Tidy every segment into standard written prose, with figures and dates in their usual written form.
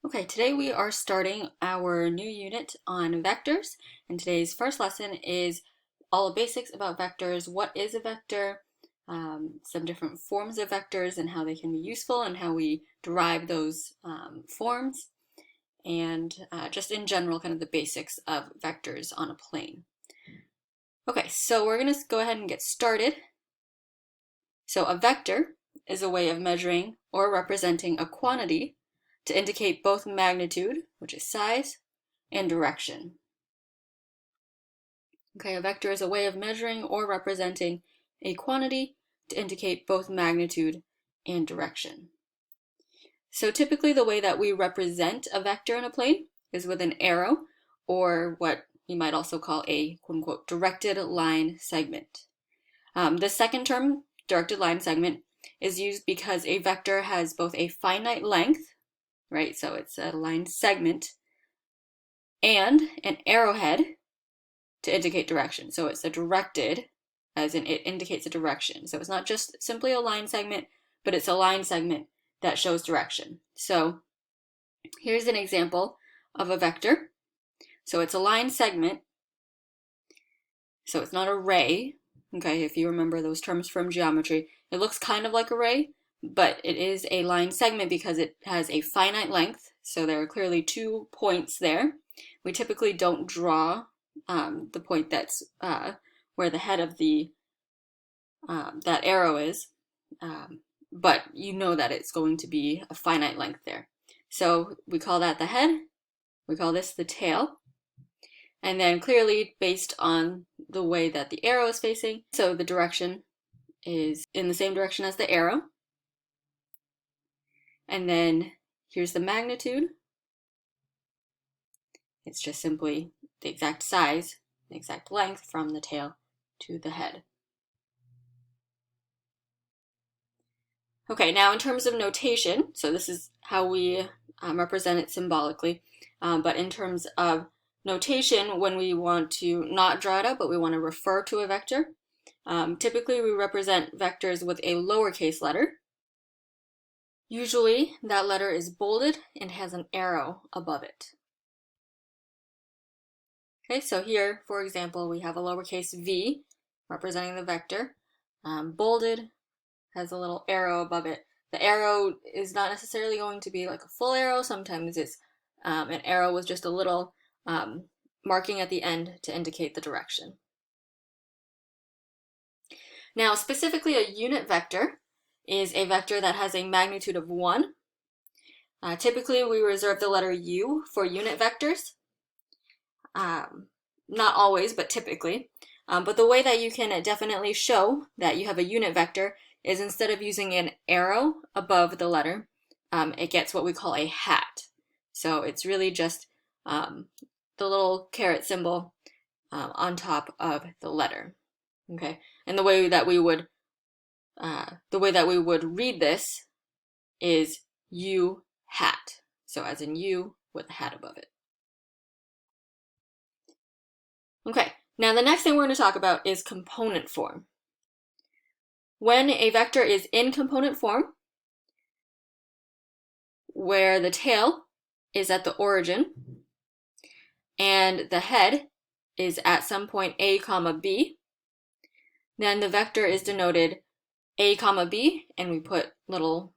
Okay, today we are starting our new unit on vectors, and today's first lesson is all the basics about vectors. What is a vector? Some different forms of vectors and how they can be useful and how we derive those forms, and just in general kind of the basics of vectors on a plane. Okay, so we're going to go ahead and get started. So a vector is a way of measuring or representing a quantity to indicate both magnitude, which is size, and direction. Okay, a vector is a way of measuring or representing a quantity to indicate both magnitude and direction. So typically the way that we represent a vector in a plane is with an arrow, or what you might also call a quote-unquote directed line segment. The second term, directed line segment, is used because a vector has both a finite length, right? So it's a line segment, and an arrowhead to indicate direction. So it's a directed, as in it indicates a direction. So it's not just simply a line segment, but it's a line segment that shows direction. So here's an example of a vector. So it's a line segment. So it's not a ray. Okay, if you remember those terms from geometry, it looks kind of like a ray, but it is a line segment because it has a finite length. So there are clearly 2 points there. We typically don't draw the point that's where the head of the that arrow is, but you know that it's going to be a finite length there. So we call that the head, we call this the tail, and then clearly based on the way that the arrow is facing, so the direction is in the same direction as the arrow, and then here's the magnitude. It's just simply the exact size, the exact length from the tail to the head. Okay, now in terms of notation, so this is how we represent it symbolically, but in terms of notation, when we want to not draw it out, but we want to refer to a vector, typically we represent vectors with a lowercase letter. Usually that letter is bolded and has an arrow above it. Okay, so here, for example, we have a lowercase v representing the vector, bolded, has a little arrow above it. The arrow is not necessarily going to be like a full arrow. Sometimes it's an arrow with just a little marking at the end to indicate the direction. Now, specifically, a unit vector is a vector that has a magnitude of 1. Typically, we reserve the letter U for unit vectors. Not always, but typically. But the way that you can definitely show that you have a unit vector is instead of using an arrow above the letter, it gets what we call a hat. So it's really just the little caret symbol on top of the letter. Okay, and the way that we would read this is U hat. So as in U with a hat above it. Okay, now the next thing we're going to talk about is component form. When a vector is in component form, where the tail is at the origin and the head is at some point a comma b, then the vector is denoted a comma b, and we put little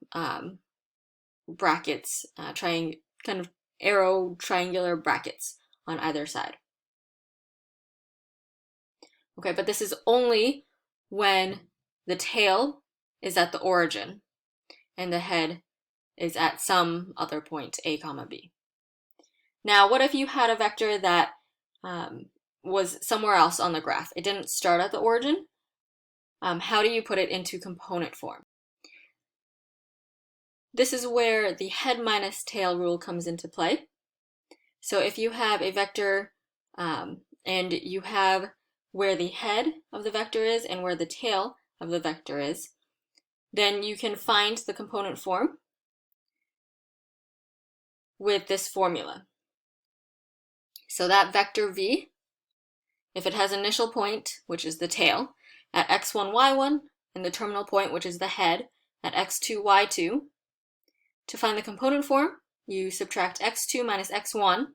brackets, kind of arrow triangular brackets on either side. Okay, but this is only when the tail is at the origin and the head is at some other point, a comma b. Now, what if you had a vector that was somewhere else on the graph? It didn't start at the origin. How do you put it into component form? This is where the head minus tail rule comes into play. So if you have a vector and you have where the head of the vector is and where the tail of the vector is, then you can find the component form with this formula. So that vector v, if it has initial point, which is the tail, at x1, y1, and the terminal point, which is the head, at x2, y2, to find the component form, you subtract x2 minus x1,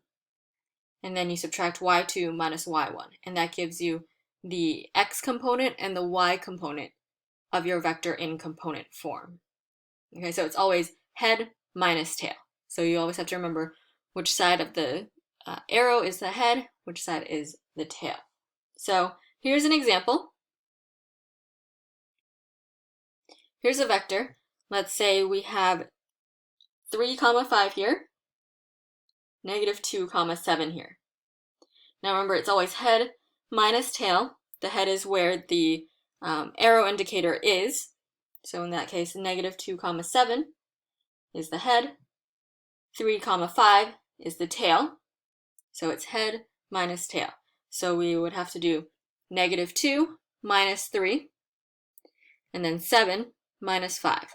and then you subtract y2 minus y1, and that gives you the x component and the y component of your vector in component form. Okay, so it's always head minus tail. So you always have to remember which side of the arrow is the head, which side is the tail. So here's an example. Here's a vector. Let's say we have 3, 5 here, negative 2, 7 here. Now remember, it's always head minus tail. The head is where the arrow indicator is. So in that case, negative 2, 7 is the head. 3, 5 is the tail. So it's head minus tail. So we would have to do negative 2 minus 3, and then 7 minus 5.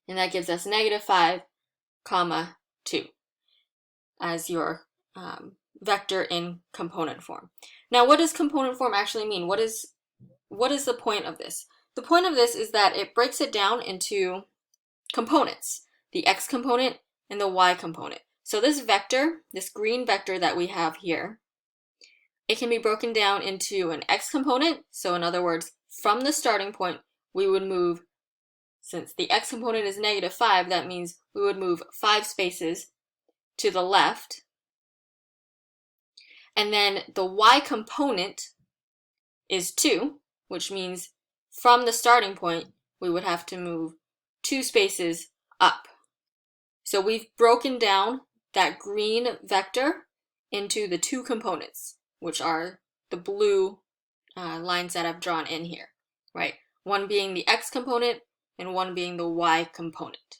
And that gives us negative 5, 2 as your vector in component form. Now, what does component form actually mean? What is the point of this? The point of this is that it breaks it down into components, the x component and the y component. So this vector, this green vector that we have here, it can be broken down into an x component. So in other words, from the starting point, we would move, since the x component is negative 5, that means we would move 5 spaces to the left. And then the y component is 2, which means from the starting point, we would have to move 2 spaces up. So we've broken down that green vector into the 2 components, which are the blue lines that I've drawn in here, right? One being the x component and one being the y component.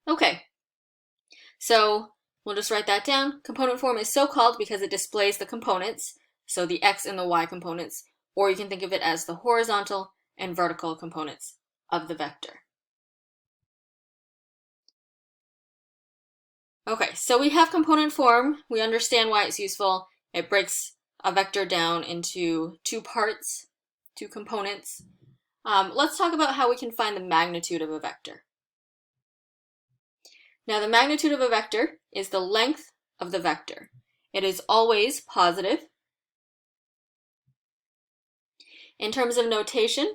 Okay, so we'll just write that down. Component form is so called because it displays the components, so the x and the y components, or you can think of it as the horizontal and vertical components of the vector. Okay, so we have component form. We understand why it's useful. It breaks a vector down into 2 parts, 2 components. Let's talk about how we can find the magnitude of a vector. Now, the magnitude of a vector is the length of the vector. It is always positive. In terms of notation,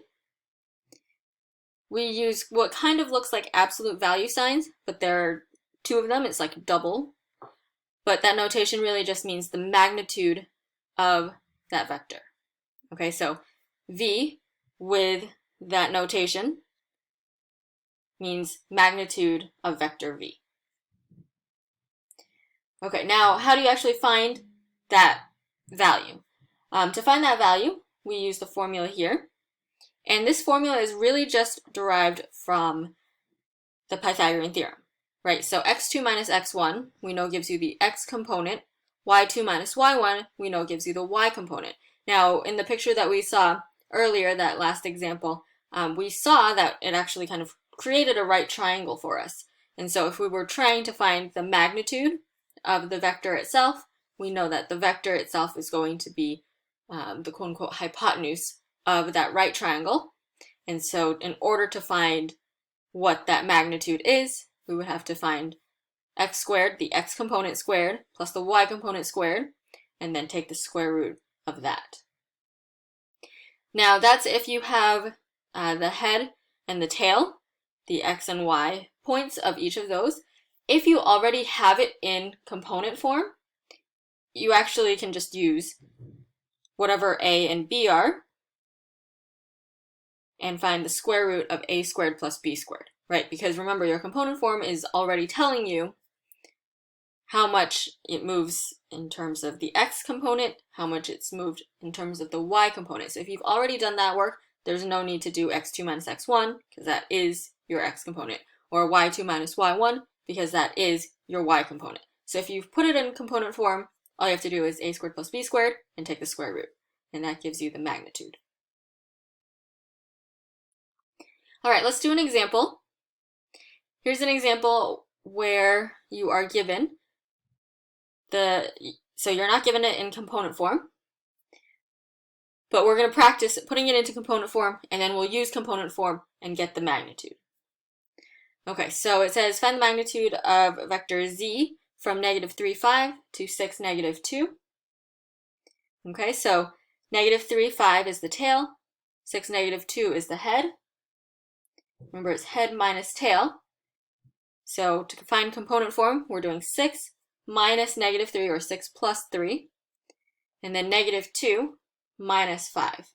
we use what kind of looks like absolute value signs, but there are 2 of them. It's like double. But that notation really just means the magnitude of that vector. Okay, so V with that notation means magnitude of vector V. Okay, now how do you actually find that value? To find that value, we use the formula here. And this formula is really just derived from the Pythagorean theorem, right? So x2 minus x1, we know gives you the x component. y2 minus y1, we know gives you the y component. Now, in the picture that we saw earlier, that last example, we saw that it actually kind of created a right triangle for us. And so if we were trying to find the magnitude of the vector itself, we know that the vector itself is going to be the quote-unquote hypotenuse of that right triangle. And so in order to find what that magnitude is, we would have to find x squared, the x component squared, plus the y component squared, and then take the square root of that. Now that's if you have the head and the tail, the x and y points of each of those. If you already have it in component form, you actually can just use whatever a and b are and find the square root of a squared plus b squared, right? Because remember, your component form is already telling you how much it moves in terms of the x component, how much it's moved in terms of the y component. So if you've already done that work, there's no need to do x2 minus x1 because that is your x component, or y2 minus y1 because that is your y component. So if you've put it in component form, all you have to do is a squared plus b squared and take the square root, and that gives you the magnitude. All right, let's do an example. Here's an example where you are given so you're not given it in component form, but we're going to practice putting it into component form, and then we'll use component form and get the magnitude. Okay, so it says find the magnitude of vector z from -3, 5 to 6, -2. Okay, so -3, 5 is the tail, 6, -2 is the head. Remember, it's head minus tail. So to find component form, we're doing 6 minus -3, or 6 plus 3, and then -2 minus 5.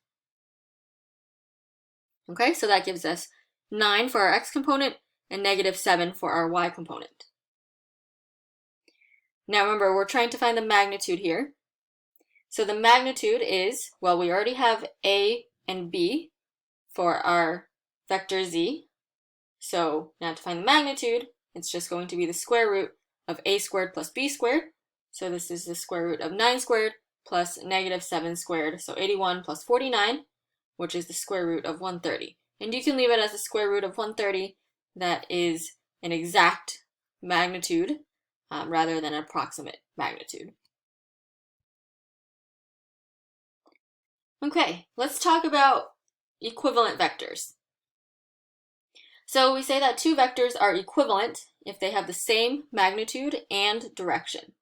Okay, so that gives us 9 for our x component and -7 for our y component. Now remember, we're trying to find the magnitude here. So the magnitude is, well, we already have a and b for our vector z. So now to find the magnitude, it's just going to be the square root of a squared plus b squared. So this is the square root of 9 squared plus -7 squared. So 81 plus 49, which is the square root of 130. And you can leave it as the square root of 130. That is an exact magnitude rather than an approximate magnitude. Okay, let's talk about equivalent vectors. So we say that two vectors are equivalent if they have the same magnitude and direction.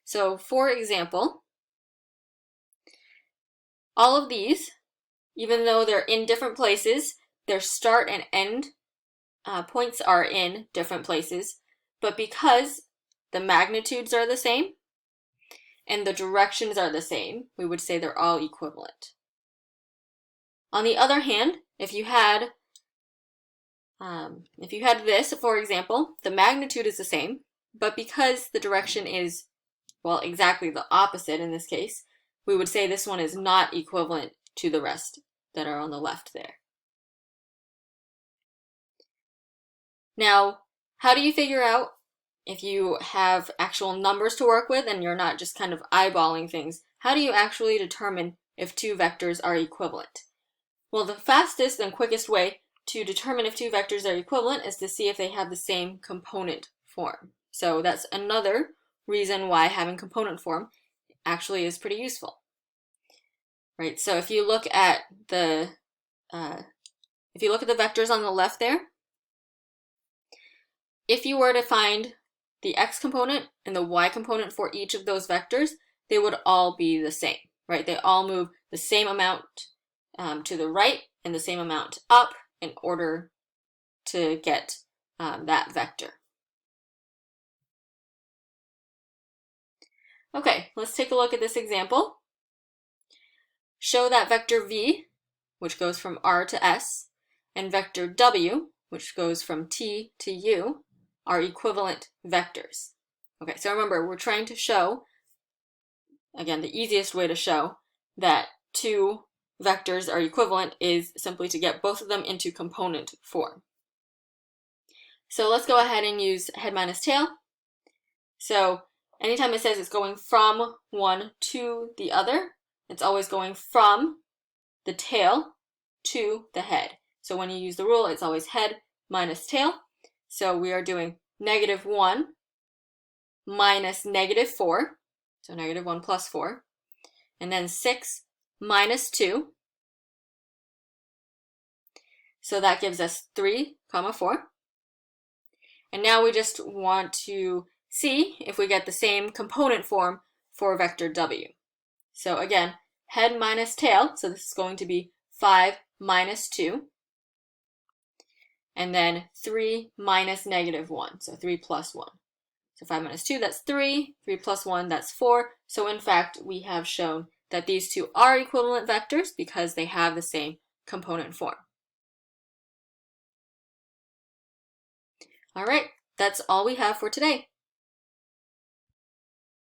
So for example, all of these, even though they're in different places, their start and end points are in different places, but because the magnitudes are the same and the directions are the same, we would say they're all equivalent. On the other hand, if you had this, for example, the magnitude is the same, but because the direction is, well, exactly the opposite in this case, we would say this one is not equivalent to the rest that are on the left there. Now, how do you figure out if you have actual numbers to work with and you're not just kind of eyeballing things? How do you actually determine if two vectors are equivalent? Well, the fastest and quickest way to determine if two vectors are equivalent is to see if they have the same component form. So that's another reason why having component form actually is pretty useful. Right? So if you look at the vectors on the left there, if you were to find the x component and the y component for each of those vectors, they would all be the same, right? They all move the same amount to the right and the same amount up in order to get that vector. Okay, let's take a look at this example. Show that vector v, which goes from r to s, and vector w, which goes from t to u, are equivalent vectors. Okay, so remember, we're trying to show, again, the easiest way to show that two vectors are equivalent is simply to get both of them into component form. So let's go ahead and use head minus tail. So anytime it says it's going from one to the other, it's always going from the tail to the head. So when you use the rule, it's always head minus tail. So we are doing -1 minus -4, so -1 plus 4, and then 6 minus 2. So that gives us 3, 4. And now we just want to see if we get the same component form for vector w. So again, head minus tail, so this is going to be 5 minus 2. And then 3 minus -1, so 3 plus 1. So 5 minus 2, that's 3. 3 plus 1, that's 4. So in fact, we have shown that these two are equivalent vectors because they have the same component form. All right, that's all we have for today.